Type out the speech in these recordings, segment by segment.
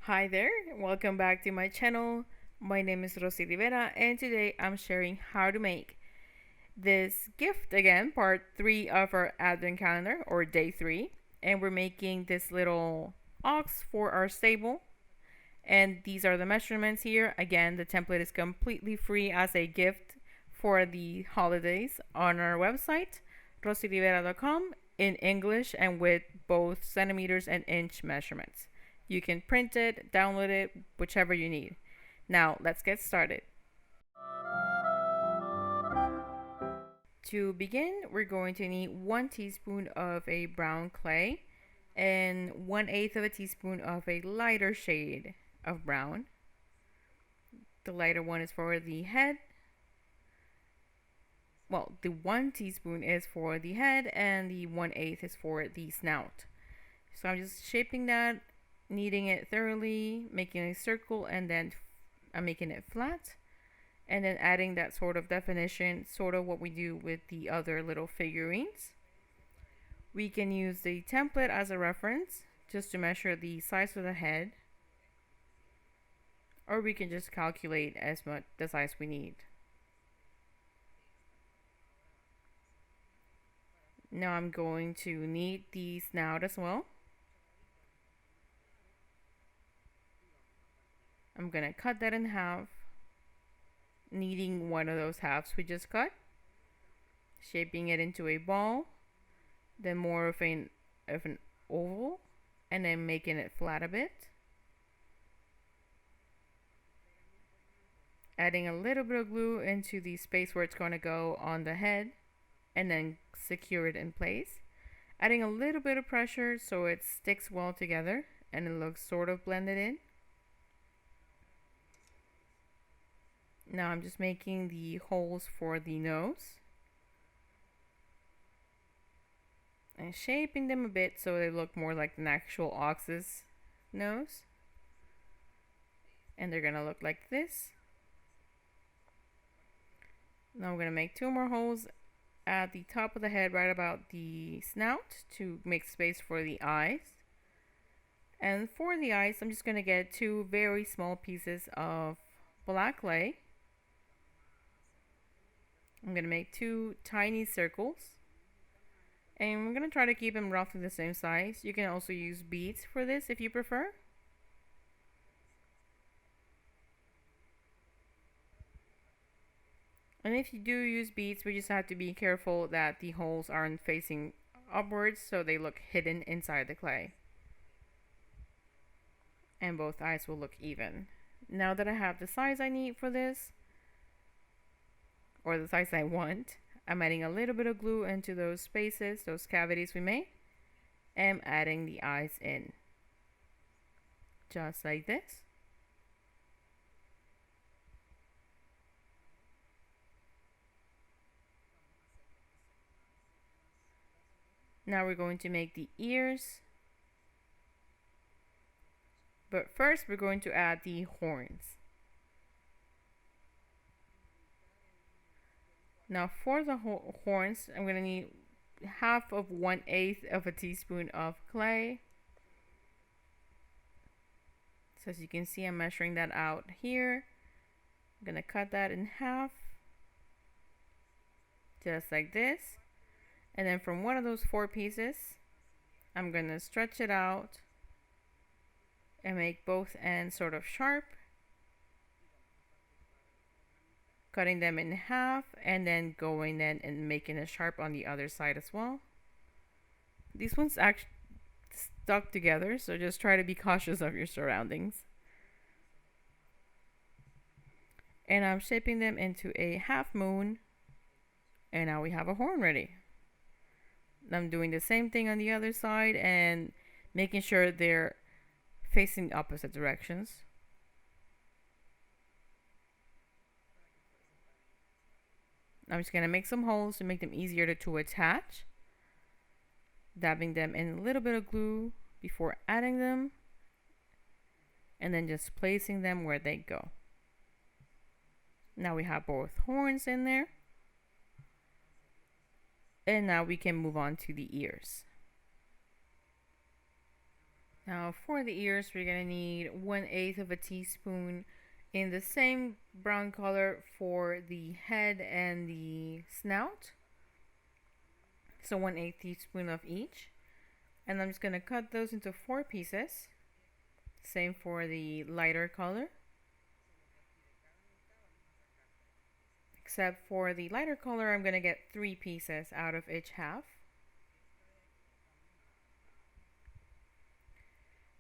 Hi there, welcome back to my channel. My name is Rossy and today I'm sharing how to make this gift again, part 3 of our Advent calendar or day 3. And we're making this little ox for our stable. And these are the measurements here. Again, the template is completely free as a gift for the holidays on our website, rossyrivera.com, in English and with both centimeters and inch measurements. You can print it, download it, whichever you need. Now, let's get started. To begin, we're going to need 1 teaspoon of a brown clay and 1/8 of a teaspoon of a lighter shade of brown. The lighter one is for the head. Well, the 1 teaspoon is for the head and the 1/8 is for the snout. So I'm just shaping that, kneading it thoroughly, making a circle, and then I'm making it flat, and then adding that sort of definition, sort of what we do with the other little figurines. We can use the template as a reference just to measure the size of the head, or we can just calculate as much the size we need. Now I'm going to knead the snout as well. I'm gonna cut that in half, kneading one of those halves we just cut, shaping it into a ball, then more of an oval, and then making it flat a bit. Adding a little bit of glue into the space where it's going to go on the head, and then secure it in place. Adding a little bit of pressure so it sticks well together and it looks sort of blended in. Now I'm just making the holes for the nose and shaping them a bit so they look more like an actual ox's nose. And they're gonna look like this. Now I'm gonna make 2 more holes at the top of the head, right about the snout, to make space for the eyes. And for the eyes, I'm just gonna get 2 very small pieces of black clay. I'm going to make 2 tiny circles, and I'm going to try to keep them roughly the same size. You can also use beads for this if you prefer. And if you do use beads, we just have to be careful that the holes aren't facing upwards so they look hidden inside the clay. And both eyes will look even. Now that I have the size I need for this, or the size I want, I'm adding a little bit of glue into those spaces, those cavities we made, and adding the eyes in. Just like this. Now we're going to make the ears. But first we're going to add the horns. Now for the horns, I'm going to need half of 1/8 of a teaspoon of clay. So as you can see, I'm measuring that out here. I'm going to cut that in half, just like this. And then from one of those 4 pieces, I'm going to stretch it out and make both ends sort of sharp, cutting them in half and then going in and making it sharp on the other side as well. These ones actually stuck together, so just try to be cautious of your surroundings. And I'm shaping them into a half moon, and now we have a horn ready. I'm doing the same thing on the other side and making sure they're facing opposite directions. I'm just going to make some holes to make them easier to attach. Dabbing them in a little bit of glue before adding them. And then just placing them where they go. Now we have both horns in there. And now we can move on to the ears. Now for the ears, we're gonna need 1/8 of a teaspoon in the same brown color for the head and the snout. So 1/8 teaspoon of each. And I'm just gonna cut those into 4 pieces. Same for the lighter color. Except for the lighter color, I'm gonna get 3 pieces out of each half.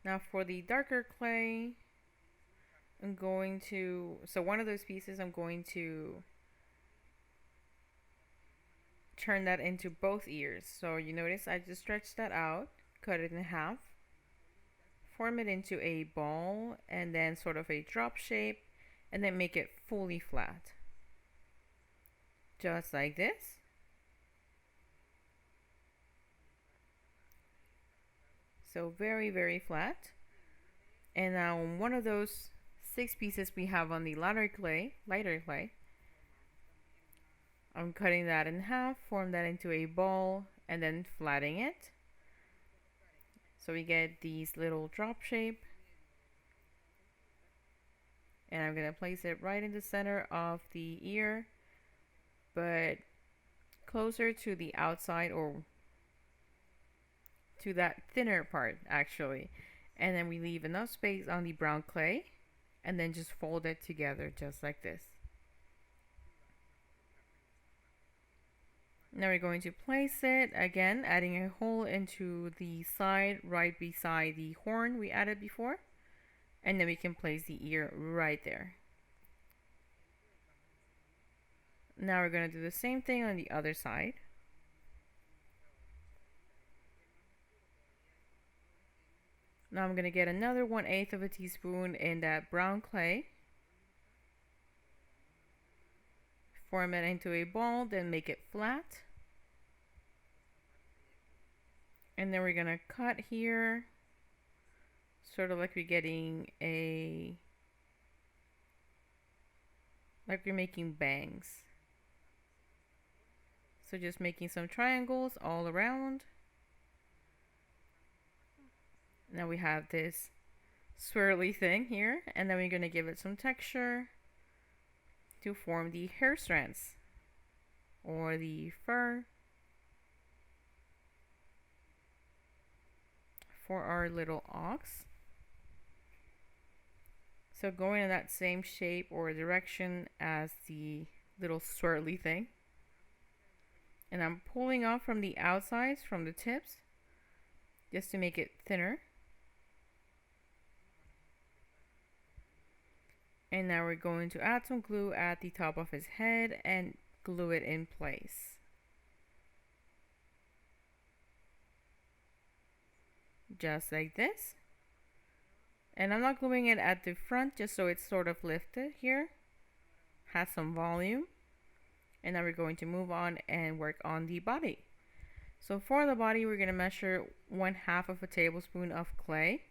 Now for the darker clay, I'm going to, so one of those pieces I'm going to turn that into both ears. So you notice I just stretched that out, cut it in half, form it into a ball, and then sort of a drop shape, and then make it fully flat. Just like this. So very, very flat. And now on one of those 6 pieces we have on the lighter clay, I'm cutting that in half, form that into a ball, and then flattening it. So we get these little drop shape. And I'm going to place it right in the center of the ear, but closer to the outside, or to that thinner part actually. And then we leave enough space on the brown clay, and then just fold it together just like this. Now we're going to place it again, adding a hole into the side right beside the horn we added before, and then we can place the ear right there. Now we're going to do the same thing on the other side. Now I'm going to get another 1/8 of a teaspoon in that brown clay, form it into a ball, then make it flat. And then we're going to cut here, sort of like we're getting like we're making bangs. So just making some triangles all around. Now we have this swirly thing here, and then we're going to give it some texture to form the hair strands or the fur for our little ox. So going in that same shape or direction as the little swirly thing. And I'm pulling off from the outsides, from the tips, just to make it thinner. And now we're going to add some glue at the top of his head and glue it in place. Just like this. And I'm not gluing it at the front, just so it's sort of lifted here, has some volume. And now we're going to move on and work on the body. So for the body, we're going to measure 1/2 of a tablespoon of clay.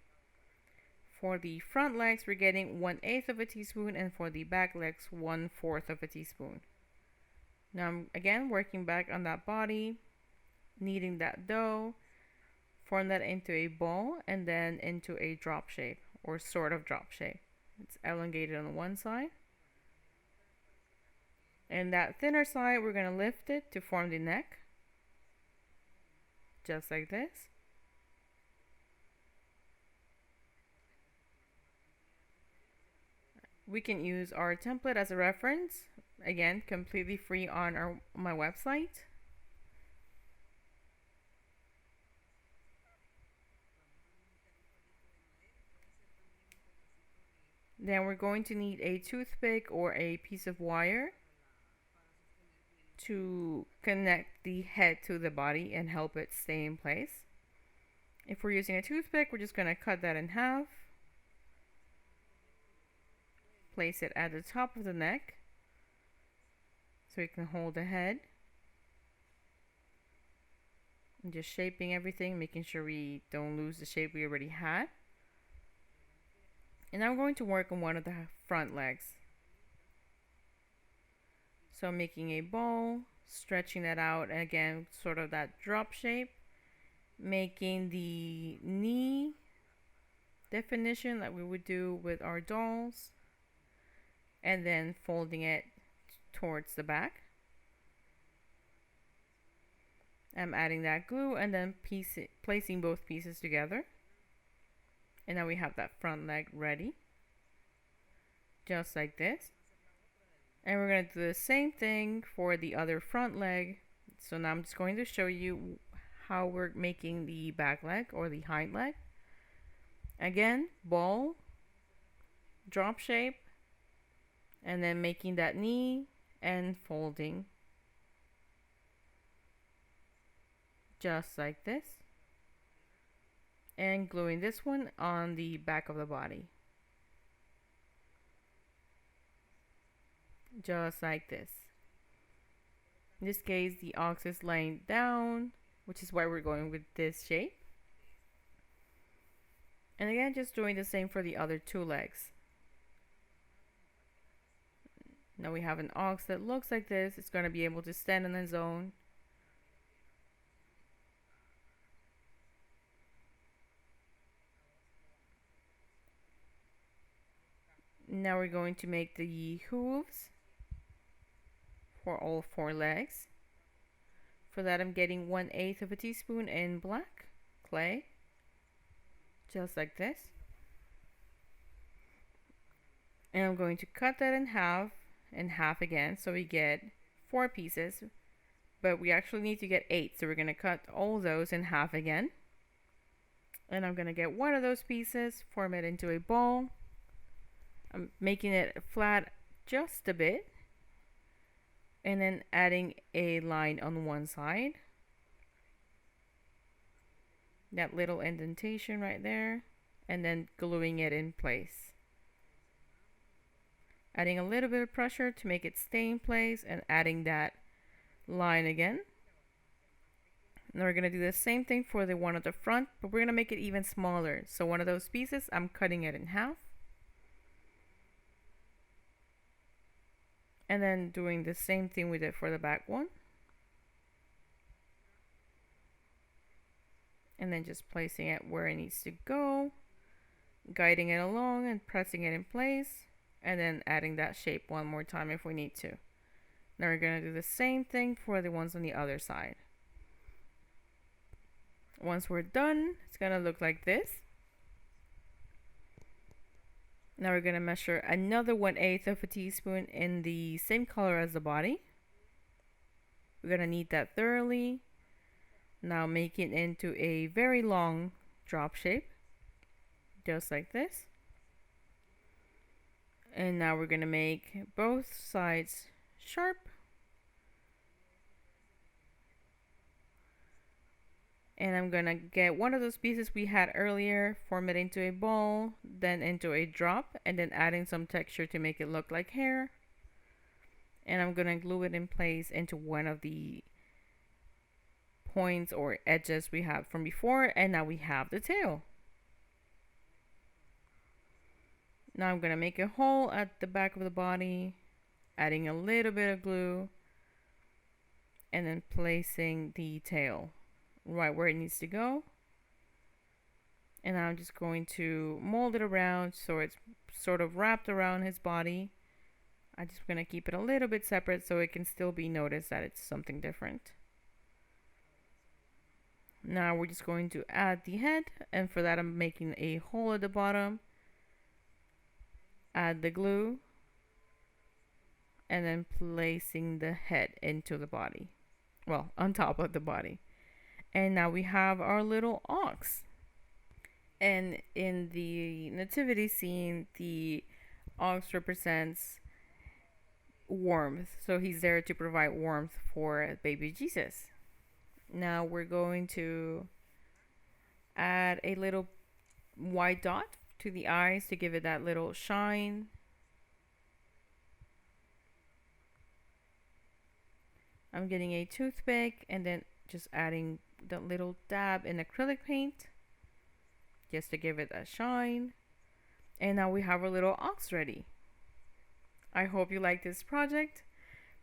For the front legs, we're getting 1/8 of a teaspoon, and for the back legs, 1/4 of a teaspoon. Now I'm again working back on that body, kneading that dough, form that into a ball, and then into a drop shape, or sort of drop shape. It's elongated on one side. And that thinner side, we're going to lift it to form the neck. Just like this. We can use our template as a reference. Again, completely free on my website. Then we're going to need a toothpick or a piece of wire to connect the head to the body and help it stay in place. If we're using a toothpick, we're just going to cut that in half, place it at the top of the neck so we can hold the head, and just shaping everything, making sure we don't lose the shape we already had. And now I'm going to work on one of the front legs. So making a ball, stretching that out, and again, sort of that drop shape, making the knee definition like we would do with our dolls, and then folding it towards the back. I'm adding that glue and then placing both pieces together. And now we have that front leg ready, just like this. And we're going to do the same thing for the other front leg. So now I'm just going to show you how we're making the back leg or the hind leg. Again, ball, drop shape, and then making that knee and folding just like this, and gluing this one on the back of the body just like this. In this case, the ox is laying down, which is why we're going with this shape. And again, just doing the same for the other two legs. Now we have an ox that looks like this. It's going to be able to stand on its own. Now we're going to make the hooves for all four legs. For that, I'm getting 1/8 of a teaspoon in black clay, just like this. And I'm going to cut that in half again, so we get 4 pieces, but we actually need to get 8, so we're going to cut all those in half again. And I'm going to get one of those pieces, form it into a ball. I'm making it flat just a bit, and then adding a line on one side, that little indentation right there, and then gluing it in place. Adding a little bit of pressure to make it stay in place, and adding that line again. Now we're going to do the same thing for the one at the front, but we're going to make it even smaller. So one of those pieces, I'm cutting it in half. And then doing the same thing we did for the back one. And then just placing it where it needs to go, guiding it along and pressing it in place, and then adding that shape one more time if we need to. Now we're going to do the same thing for the ones on the other side. Once we're done, it's going to look like this. Now we're going to measure another 1/8 of a teaspoon in the same color as the body. We're going to knead that thoroughly. Now make it into a very long drop shape, just like this. And now we're going to make both sides sharp. And I'm going to get one of those pieces we had earlier, form it into a ball, then into a drop, and then adding some texture to make it look like hair. And I'm going to glue it in place into one of the points or edges we have from before, and now we have the tail. Now I'm going to make a hole at the back of the body, adding a little bit of glue, and then placing the tail right where it needs to go. And I'm just going to mold it around so it's sort of wrapped around his body. I'm just going to keep it a little bit separate so it can still be noticed that it's something different. Now we're just going to add the head, and for that I'm making a hole at the bottom, add the glue, and then placing the head into the body, well, on top of the body. And now we have our little ox. And in the nativity scene, the ox represents warmth. So he's there to provide warmth for baby Jesus. Now we're going to add a little white dot to the eyes to give it that little shine. I'm getting a toothpick and then just adding the little dab in acrylic paint just to give it a shine. And now we have our little ox ready. I hope you like this project,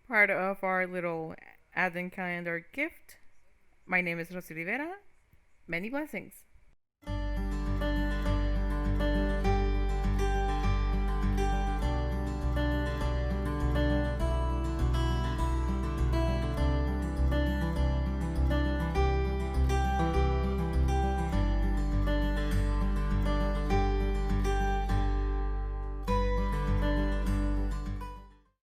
part of our little Advent calendar gift. My name is Rossy. Many blessings.